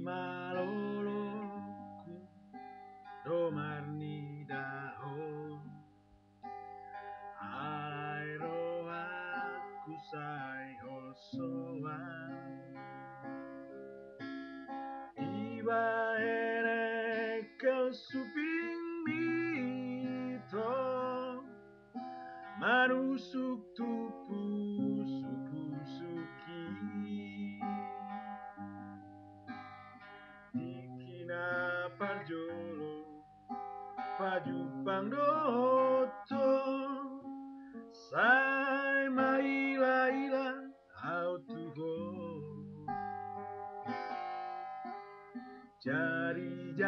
Imaloloku domarni dahon alai rohaku sai hosoan iba ene kesuping mito manusuk tupu suku suki dikina parjolo pajupang doto sai maila ila au tuho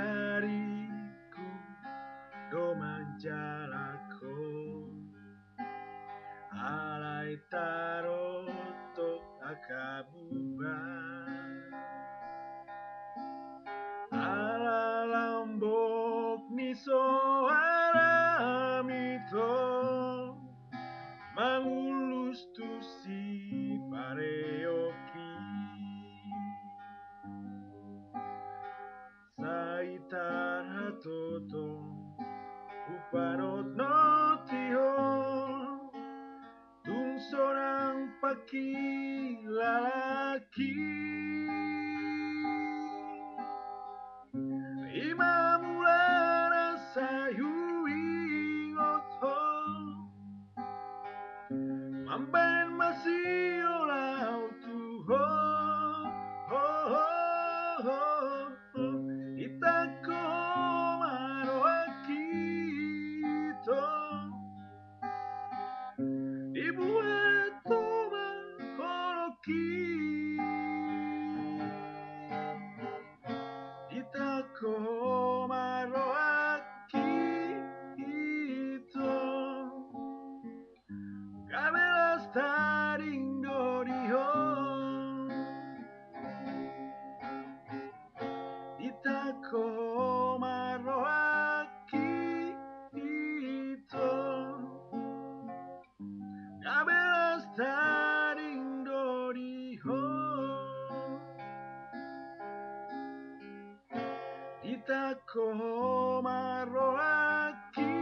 jari-jariku do manjalako alai taroto akabuban ala lambok ni soaramito mangulus tusi pareoki saitar hatoto uparot notihon tung seorang laki imamulana sayuing othon mamben masiolau tuho ho ho ho ho itako maroakito dibuat toma horoki itako maroakito kabelas taring doriho itako maroakito kabelas taring doriho itako maroakito